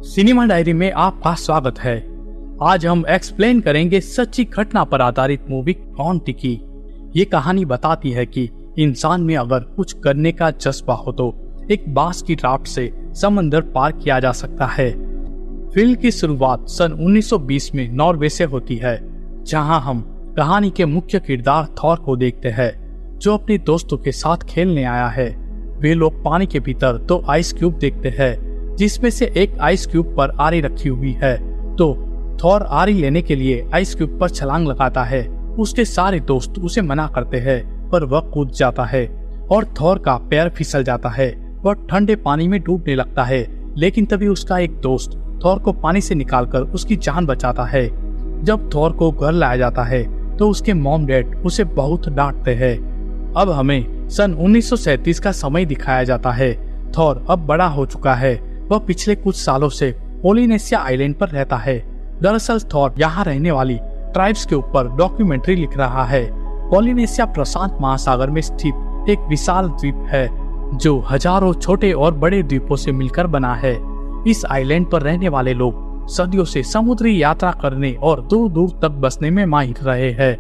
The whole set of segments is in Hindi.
सिनेमा डायरी में आपका स्वागत है। आज हम एक्सप्लेन करेंगे सच्ची घटना पर आधारित मूवी कॉन्टिकी। ये कहानी बताती है कि इंसान में अगर कुछ करने का जज्बा हो तो एक बांस की राफ्ट से समंदर पार किया जा सकता है। फिल्म की शुरुआत सन 1920 में नॉर्वे से होती है, जहां हम कहानी के मुख्य किरदार थॉर को देखते हैं, जो अपने दोस्तों के साथ खेलने आया है। वे लोग पानी के भीतर 2 आइस क्यूब देखते हैं, जिसमें से एक आइस क्यूब पर आरी रखी हुई है। तो थॉर आरी लेने के लिए आइस क्यूब पर छलांग लगाता है। उसके सारे दोस्त उसे मना करते हैं, पर वह कूद जाता है और थॉर का पैर फिसल जाता है। वह ठंडे पानी में डूबने लगता है, लेकिन तभी उसका एक दोस्त थॉर को पानी से निकालकर उसकी जान बचाता है। जब थॉर को घर लाया जाता है तो उसके मॉम डैड उसे बहुत डांटते हैं। अब हमें सन 1937 का समय दिखाया जाता है। थॉर अब बड़ा हो चुका है। वह पिछले कुछ सालों से पोलिनेशिया आइलैंड पर रहता है। दरअसल थॉर यहाँ रहने वाली ट्राइब्स के ऊपर डॉक्यूमेंट्री लिख रहा है। पोलिनेशिया प्रशांत महासागर में स्थित एक विशाल द्वीप है, जो हजारों छोटे और बड़े द्वीपों से मिलकर बना है। इस आइलैंड पर रहने वाले लोग सदियों से समुद्री यात्रा करने और दूर दूर तक बसने में माहिर रहे हैं।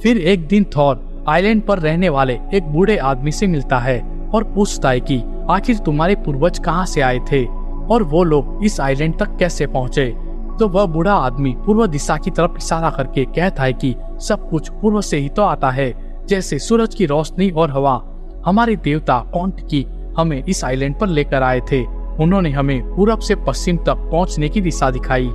फिर एक दिन थॉर आइलैंड पर रहने वाले एक बूढ़े आदमी से मिलता है और पूछता है कि आखिर तुम्हारे पूर्वज कहाँ से आए थे और वो लोग इस आइलैंड तक कैसे पहुँचे। तो वह बूढ़ा आदमी पूर्व दिशा की तरफ इशारा करके कहता है कि सब कुछ पूर्व से ही तो आता है, जैसे सूरज की रोशनी और हवा। हमारे देवता कॉन्टिकी हमें इस आइलैंड पर लेकर आए थे। उन्होंने हमें पूरब से पश्चिम तक पहुंचने की दिशा दिखाई।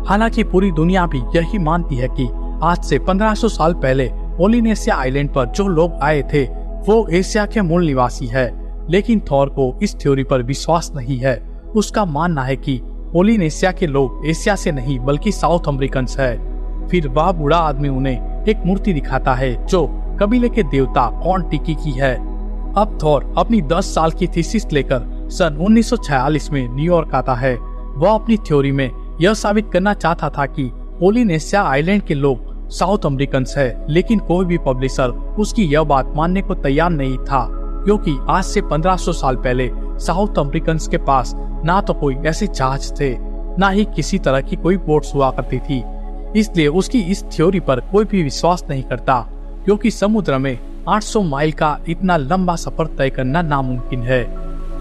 हालांकि पूरी दुनिया भी यही मानती है कि आज से 1500 साल पहले पोलिनेशिया आइलैंड पर जो लोग आए थे वो एशिया के मूल निवासी है। लेकिन थॉर को इस थ्योरी पर विश्वास नहीं है। उसका मानना है कि पोलिनेशिया के लोग एशिया से नहीं बल्कि साउथ अमेरिकन है। फिर वह बूढ़ा आदमी उन्हें एक मूर्ति दिखाता है जो कबीले के देवता कॉन्टिकी की है। अब थॉर अपनी 10 साल की थीसिस लेकर सन 1946 में न्यूयॉर्क आता है। वह अपनी थ्योरी में यह साबित करना चाहता था कि पोलिनेशिया आइलैंड के लोग साउथ अमेरिकन है, लेकिन कोई भी पब्लिशर उसकी यह बात मानने को तैयार नहीं था, क्योंकि आज से 1500 साल पहले साउथ अमेरिकन के पास ना तो कोई ऐसे जहाज थे, ना ही किसी तरह की कोई बोट्स हुआ करती थी। इसलिए उसकी इस थ्योरी पर कोई भी विश्वास नहीं करता, क्योंकि समुद्र में 800 माइल का इतना लंबा सफर तय करना नामुमकिन है।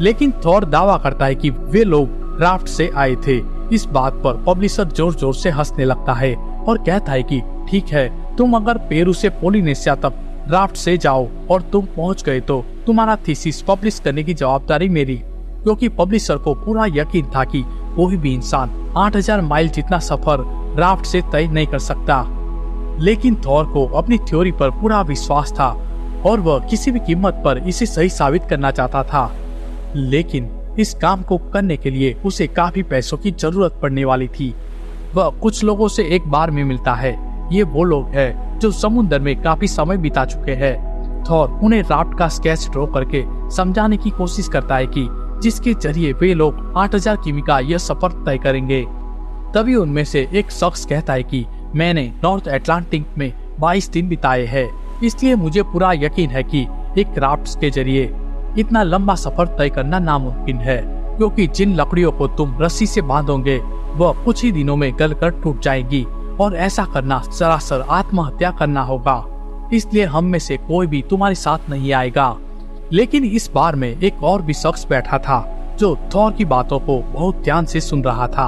लेकिन थॉर दावा करता है कि वे लोग राफ्ट से आए थे। इस बात पर पब्लिशर जोर जोर से हंसने लगता है और कहता है कि ठीक है, तुम अगर पेरू से पोलिनेशिया तक राफ्ट से जाओ और तुम पहुंच गए तो तुम्हारा थीसिस पब्लिश करने की जवाबदारी मेरी। क्योंकि पब्लिशर को पूरा यकीन था कि कोई भी इंसान 8000 माइल जितना सफर राफ्ट से तय नहीं कर सकता। लेकिन थॉर को अपनी थ्योरी पर पूरा विश्वास था और वह किसी भी कीमत पर इसे सही साबित करना चाहता था। लेकिन इस काम को करने के लिए उसे काफी पैसों की जरूरत पड़ने वाली थी। वह कुछ लोगों से एक बार में मिलता है। ये वो लोग हैं जो समुद्र में काफी समय बिता चुके हैं। थॉर उन्हें राफ्ट का स्केच ड्रॉ करके समझाने की कोशिश करता है कि जिसके जरिए वे लोग 8000 किमी का यह सफर तय करेंगे। तभी उनमें से एक शख्स कहता है कि मैंने नॉर्थ अटलांटिक में 22 दिन बिताए हैं, इसलिए मुझे पूरा यकीन है कि एक राफ्ट के जरिए इतना लंबा सफर तय करना नामुमकिन है, क्योंकि जिन लकड़ियों को तुम रस्सी से बांधोगे वह कुछ ही दिनों में गलकर टूट जाएगी और ऐसा करना सरासर आत्महत्या करना होगा। इसलिए हम में से कोई भी तुम्हारे साथ नहीं आएगा। लेकिन इस बार में एक और भी शख्स बैठा था जो थॉर की बातों को बहुत ध्यान से सुन रहा था।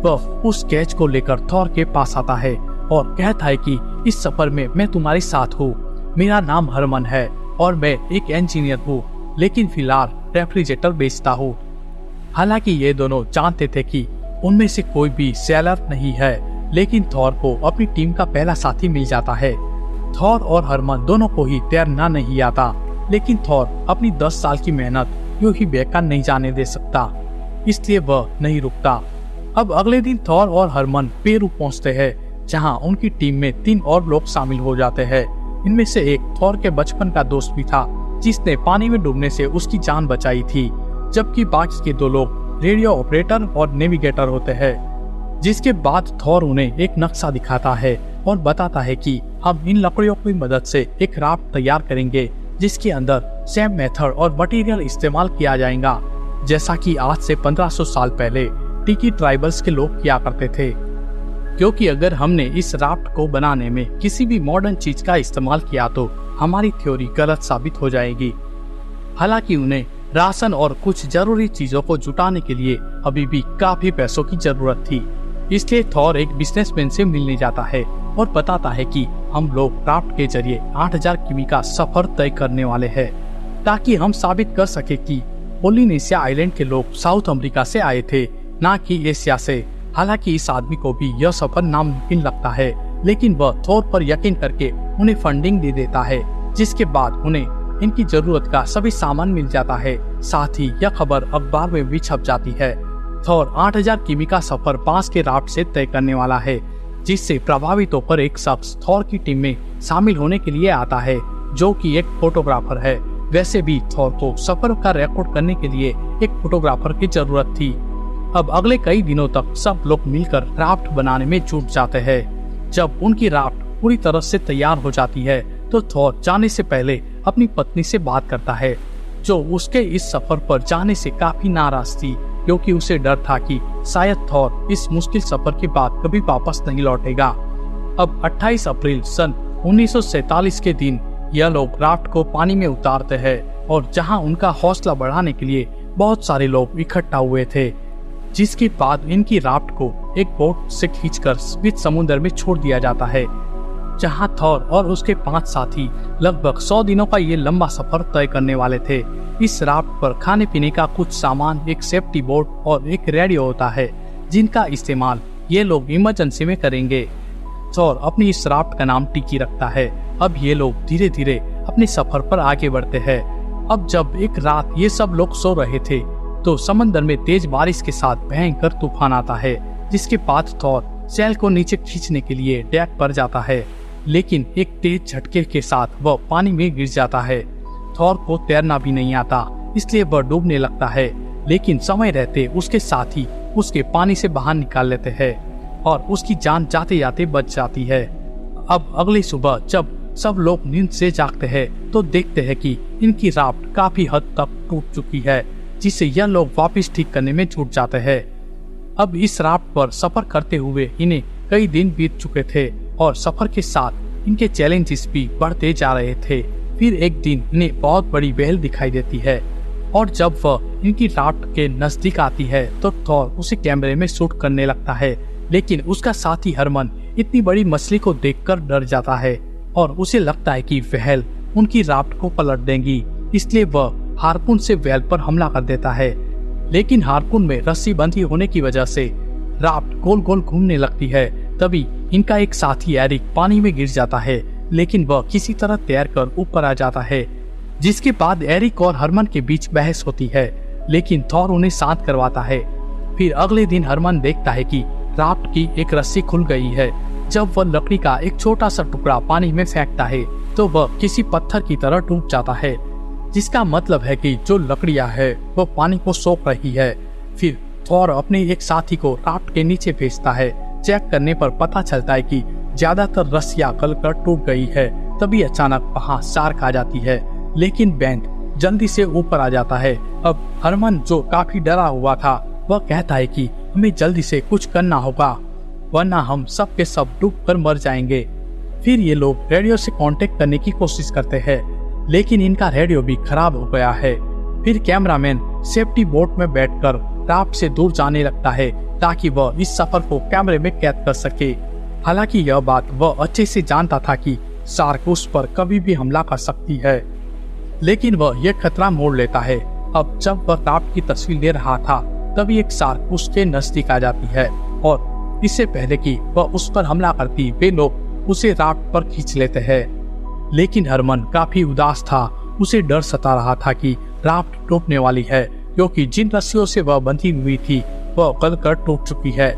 वह उस स्केच को लेकर थॉर के पास आता है और कहता है कि इस सफर में मैं तुम्हारे साथ हूँ। मेरा नाम हरमन है और मैं एक इंजीनियर हूँ, लेकिन फिलहाल रेफ्रिजरेटर बेचता हूँ। हालांकि ये दोनों जानते थे कि उनमें से कोई भी सेलर नहीं है, लेकिन थॉर को अपनी टीम का पहला साथी मिल जाता है। थॉर और हरमन दोनों को ही तैरना नहीं आता, लेकिन थॉर अपनी 10 साल की मेहनत यूं ही बेकार नहीं जाने दे सकता, इसलिए वह नहीं रुकता। अब अगले दिन थॉर और हरमन पेरू पहुंचते हैं, जहां उनकी टीम में 3 और लोग शामिल हो जाते हैं। इनमें से एक थॉर के बचपन का दोस्त भी था, जिसने पानी में डूबने से उसकी जान बचाई थी, जबकि बाकी के 2 लोग रेडियो ऑपरेटर और नेविगेटर होते हैं। जिसके बाद थॉर उन्हें एक नक्शा दिखाता है और बताता है कि हम इन लकड़ियों की मदद से एक राफ्ट तैयार करेंगे, जिसके अंदर सेम मेथड और मटेरियल इस्तेमाल किया जाएगा जैसा कि आज से 1500 साल पहले टिकी ट्राइबल्स के लोग किया करते थे, क्योंकि अगर हमने इस राफ्ट को बनाने में किसी भी मॉडर्न चीज का इस्तेमाल किया तो हमारी थ्योरी गलत साबित हो जाएगी। हालांकि उन्हें राशन और कुछ जरूरी चीजों को जुटाने के लिए अभी भी काफी पैसों की जरूरत थी। इसलिए थॉर एक बिजनेसमैन से मिलने जाता है और बताता है कि हम लोग राफ्ट के जरिए 8000 किमी का सफर तय करने वाले हैं, ताकि हम साबित कर सके कि पोलिनेशिया आइलैंड के लोग साउथ अमेरिका से आए थे, ना कि एशिया से। हालांकि इस आदमी को भी यह सफर नामुमकिन लगता है, लेकिन वह थॉर पर यकीन करके उन्हें फंडिंग दे देता है, जिसके बाद उन्हें इनकी जरूरत का सभी सामान मिल जाता है। साथ ही यह खबर अखबार में भी छप जाती है। थॉर 8000 किमी का सफर बांस के राफ्ट से तय करने वाला है, जिससे प्रभावित होकर एक शख्स थॉर की टीम में शामिल होने के लिए आता है, जो कि एक फोटोग्राफर है। वैसे भी थॉर को सफर का रिकॉर्ड करने के लिए एक फोटोग्राफर की जरूरत थी। अब अगले कई दिनों तक सब लोग मिलकर राफ्ट बनाने में जुट जाते हैं। जब उनकी राफ्ट पूरी तरह से तैयार हो जाती है तो थॉर जाने से पहले अपनी पत्नी से बात करता है, जो उसके इस सफर पर जाने से काफी नाराज थी, क्योंकि उसे डर था कि शायद थॉर इस मुश्किल सफर के बाद कभी वापस नहीं लौटेगा। अब 28 अप्रैल सन 1947 के दिन यह लोग राफ्ट को पानी में उतारते हैं, और जहां उनका हौसला बढ़ाने के लिए बहुत सारे लोग इकट्ठा हुए थे, जिसके बाद इनकी राफ्ट को एक बोट से खींचकर बीच समुद्र में छोड़ दिया जाता है, जहां थॉर और उसके 5 साथी लगभग 100 दिनों का ये लंबा सफर तय करने वाले थे। इस राफ्ट पर खाने पीने का कुछ सामान, एक सेफ्टी बोट और एक रेडियो होता है, जिनका इस्तेमाल ये लोग इमरजेंसी में करेंगे। थॉर अपनी इस राफ्ट का नाम टिकी रखता है। अब ये लोग धीरे धीरे अपने सफर पर आगे बढ़ते हैं। अब जब एक रात ये सब लोग सो रहे थे तो समंदर में तेज बारिश के साथ भयंकर तूफान आता है, जिसके बाद थॉर सैल को नीचे खींचने के लिए डेक पर जाता है, लेकिन एक तेज झटके के साथ वह पानी में गिर जाता है। थॉर को तैरना भी नहीं आता, इसलिए वह डूबने लगता है, लेकिन समय रहते उसके साथी उसके पानी से बाहर निकाल लेते हैं और उसकी जान जाते जाते बच जाती है। अब अगली सुबह जब सब लोग नींद से जागते हैं तो देखते हैं कि इनकी राफ्ट काफी हद तक टूट चुकी है, जिसे यह लोग वापस ठीक करने में जुट जाते हैं। अब इस राफ्ट पर सफर करते हुए इन्हें कई दिन बीत चुके थे और सफर के साथ इनके चैलेंजेस भी बढ़ते जा रहे थे। फिर एक दिन इन्हें बहुत बड़ी व्हेल दिखाई देती है, और जब वह इनकी राफ्ट के नजदीक आती है तो थॉर उसे कैमरे में शूट करने लगता है, लेकिन उसका साथी हरमन इतनी बड़ी मछली को देखकर डर जाता है और उसे लगता है कि व्हेल उनकी राफ्ट को पलट देंगी, इसलिए वह हार्पून से व्हेल पर हमला कर देता है। लेकिन हार्पून में रस्सी बंधी होने की वजह से राफ्ट गोल गोल घूमने लगती है। तभी इनका एक साथी एरिक पानी में गिर जाता है, लेकिन वह किसी तरह तैरकर ऊपर आ जाता है, जिसके बाद एरिक और हरमन के बीच बहस होती है, लेकिन थॉर उन्हें शांत करवाता है। फिर अगले दिन हरमन देखता है कि राफ्ट की एक रस्सी खुल गई है। जब वह लकड़ी का एक छोटा सा टुकड़ा पानी में फेंकता है तो वह किसी पत्थर की तरह टूट जाता है, जिसका मतलब है कि जो लकड़ियां है वह पानी को सोख रही है। फिर थॉर अपने एक साथी को राफ्ट के नीचे भेजता है। चेक करने पर पता चलता है कि ज्यादातर रस्सियां गलकर टूट गई है। तभी अचानक वहां शार्क आ जाती है, लेकिन बैंक जल्दी से ऊपर आ जाता है। अब हरमन, जो काफी डरा हुआ था, वह कहता है कि हमें जल्दी से कुछ करना होगा, वरना हम सब के सब डूबकर मर जाएंगे। फिर ये लोग रेडियो से कांटेक्ट करने की कोशिश करते हैं, लेकिन इनका रेडियो भी खराब हो गया है। फिर कैमरामैन सेफ्टी बोट में बैठकर राफ्ट से दूर जाने लगता है, ताकि वह इस सफर को कैमरे में कैद कर सके। हालांकि यह बात वह अच्छे से जानता था कि शार्क उस पर कभी भी हमला कर सकती है, लेकिन वह यह खतरा मोड़ लेता है। अब जब वह राफ्ट की तस्वीर ले रहा था, तभी एक शार्क उसके नजदीक आ जाती है, और इससे पहले कि वह उस पर हमला करती, वे लोग उसे राफ्ट पर खींच लेते हैं। लेकिन हरमन काफी उदास था। उसे डर सता रहा था कि राफ्ट टूटने वाली है, क्योंकि जिन रस्सियों से वह बंधी हुई थी वह गलकर टूट चुकी है।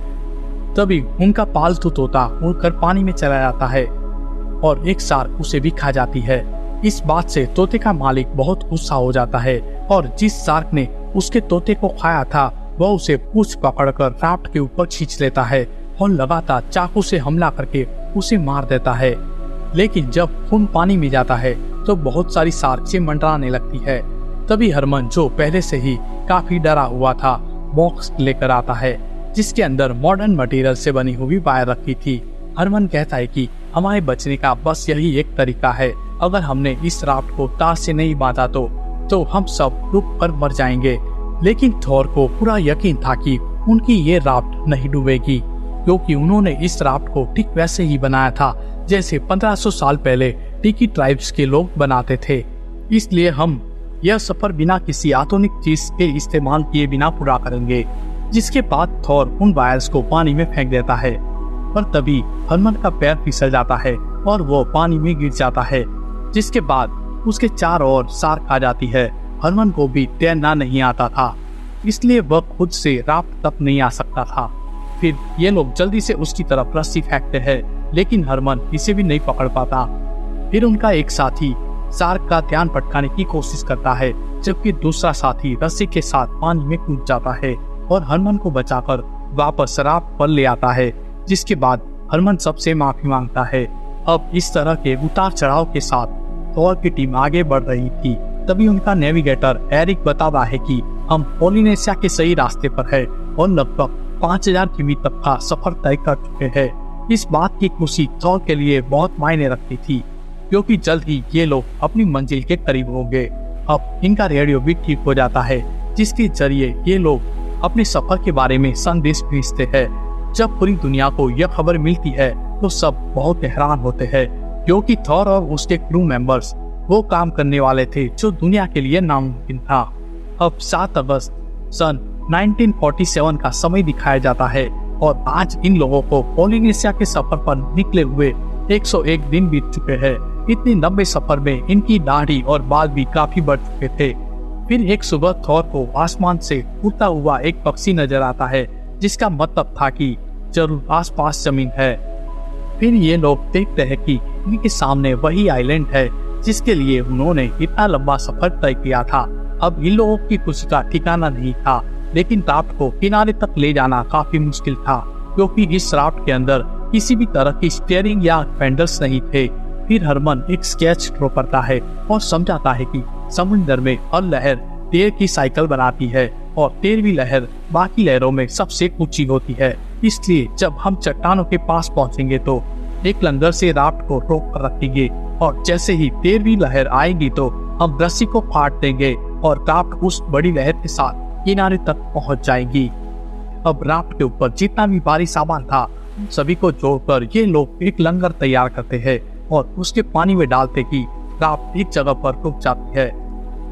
तभी उनका पालतू तोता उड़कर पानी में चला जाता है और एक शार्क उसे भी खा जाती है। इस बात से तोते का मालिक बहुत गुस्सा हो जाता है, और जिस शार्क ने उसके तोते को खाया था वह उसे पूंछ पकड़कर राफ्ट के ऊपर खींच लेता है और लगातार चाकू से हमला करके उसे मार देता है। लेकिन जब खून पानी में जाता है तो बहुत सारी शार्क से मंडराने लगती है। तभी हरमन, जो पहले से ही काफी डरा हुआ था, बॉक्स लेकर आता है, जिसके अंदर मॉडर्न मटेरियल से बनी हुई वायर रखी थी। हरमन कहता है कि हमारे बचने का बस यही एक तरीका है, अगर हमने इस राफ्ट को तार से नहीं बांधा तो हम सब डूब कर मर जाएंगे। लेकिन थॉर को पूरा यकीन था कि उनकी ये राफ्ट नहीं डूबेगी, क्योंकि उन्होंने इस राफ्ट को ठीक वैसे ही बनाया था जैसे 1500 साल पहले टिकी ट्राइब्स के लोग बनाते थे। इसलिए हम यह सफर बिना किसी आधुनिक चीज के इस्तेमाल किए बिना पूरा करेंगे। जिसके बाद थॉर उन वायर्स को पानी में फेंक देता है, पर तभी हरमन का पैर फिसल जाता है और वो पानी में गिर जाता है। जिसके बाद उसके चारों ओर शार्क आ जाती है। हरमन को भी तैरना नहीं आता था, इसलिए वह खुद से राफ्ट तक नहीं आ सकता था। फिर ये लोग जल्दी से उसकी तरफ रस्सी फेंकते हैं, लेकिन हरमन इसे भी नहीं पकड़ पाता। फिर उनका एक साथी शार्क का ध्यान भटकाने की कोशिश करता है, जबकि दूसरा साथी रस्सी के साथ पानी में कूद जाता है और हरमन को बचाकर वापस राफ्ट पर ले आता है। जिसके बाद हरमन सबसे माफी मांगता है। अब इस तरह के उतार चढ़ाव के साथ थॉर की टीम आगे बढ़ रही थी। तभी उनका नेविगेटर एरिक बताता है कि हम पॉलिनेशिया के सही रास्ते पर है और लगभग 5000 किमी तक का सफर तय कर चुके हैं। इस बात की खुशी थॉर के लिए बहुत मायने रखती थी, क्योंकि जल्द ही ये लोग अपनी मंजिल के करीब होंगे। अब इनका रेडियो भी ठीक हो जाता है, जिसके जरिए ये लोग अपने सफर के बारे में संदेश भेजते हैं। जब पूरी दुनिया को यह खबर मिलती है तो सब बहुत हैरान होते हैं, क्योंकि थॉर और उसके क्रू मेंबर्स वो काम करने वाले थे जो दुनिया के लिए नामुमकिन था। अब 7 अगस्त सन 1947 का समय दिखाया जाता है और आज इन लोगों को पॉलिनेशिया के सफर पर निकले हुए 101 दिन बीत चुके हैं। इतने लंबे सफर में इनकी दाढ़ी और बाल भी काफी बढ़ चुके थे। फिर एक सुबह थॉर को आसमान से उड़ता हुआ एक पक्षी नजर आता है, जिसका मतलब था कि जरूर आसपास जमीन है। फिर ये लोग देखते हैं कि इनके सामने वही आइलैंड है जिसके लिए उन्होंने इतना लंबा सफर तय किया था। अब इन लोगों की खुशी का ठिकाना नहीं था, लेकिन राफ्ट को किनारे तक ले जाना काफी मुश्किल था, क्योंकि इस राफ्ट के अंदर किसी भी तरह की स्टीयरिंग या पैडल्स नहीं थे। फिर हरमन एक स्केच ड्रॉ करता है और समझाता है कि समुद्र में हर लहर तेर की साइकिल बनाती है और 13वीं लहर बाकी लहरों में सबसे ऊंची होती है। इसलिए जब हम चट्टानों के पास पहुंचेंगे तो एक लंगर से राफ्ट को रोक कर रखेंगे और जैसे ही 13वीं लहर आएगी तो हम रस्सी को फाड़ देंगे और राफ्ट उस बड़ी लहर के साथ किनारे तक पहुंच जाएगी। अब राफ्ट के ऊपर जितना भी भारी सामान था सभी को जोड़कर ये लोग एक लंगर तैयार करते हैं और उसके पानी में डालते ही राफ्ट एक जगह पर रुक जाती है।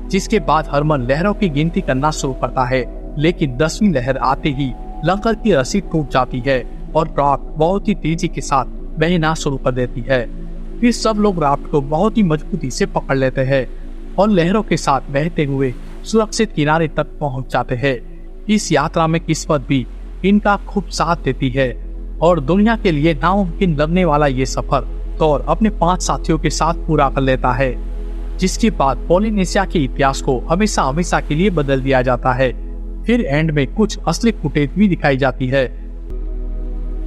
जिसके बाद हरमन लहरों की गिनती करना शुरू करता है, लेकिन 10वीं लहर आते ही लंगर की रस्सी टूट जाती है और राफ्ट बहुत ही तेजी के साथ बहना शुरू कर देती है। फिर सब लोग राफ्ट को बहुत ही मजबूती से पकड़ लेते हैं और लहरों के साथ बहते हुए सुरक्षित किनारे तक पहुंच जाते हैं। इस यात्रा में किस्मत भी इनका खूब साथ देती है और दुनिया के लिए नामुमकिन लगने वाला ये सफर थॉर अपने 5 साथियों के साथ पूरा कर लेता है। जिसके बाद पॉलिनेशिया के इतिहास को हमेशा हमेशा के लिए बदल दिया जाता है। फिर एंड में कुछ असली फुटेज भी दिखाई जाती है